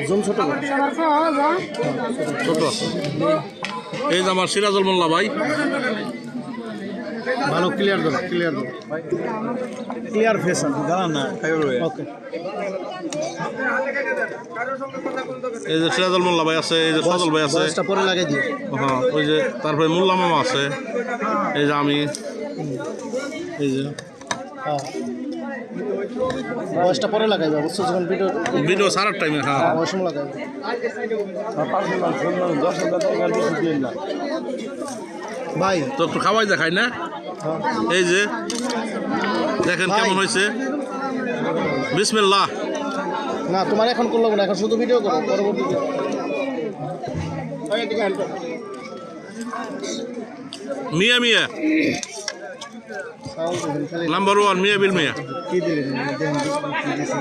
Zoom ছোট ছোট আছে। এই যে আমার সিরাজুল মোল্লা ভাই, ভালো ক্লিয়ার দাও ক্লিয়ার ফেস আছে জানা না ওকে। এই যে সিরাজুল মোল্লা ভাই আছে, এই যে সজল ভাই আছে, বয়সটা পরে লাগাই দিও। হ্যাঁ ওই যে তারপরে মোল্লা মামা আছে, এই যে আমি, এই যে বয়সটা পরে লাগাইবে অবশ্য যখন ভিডিও সারার টাইমে। হ্যাঁ ওই সময় লাগাইবে। ভাই তো একটু খাওয়াই দেখাই না, এই যে দেখেন কেমন হয়েছে। বিসমিল্লাহ। না তোমার এখন করলো না, এখন শুধু ভিডিও করো পরবর্তীতে। মিয়া মিয়া নাম্বার 1 মিয়া বিল মিয়া। কি দিলেন দেখেন কি দিছে।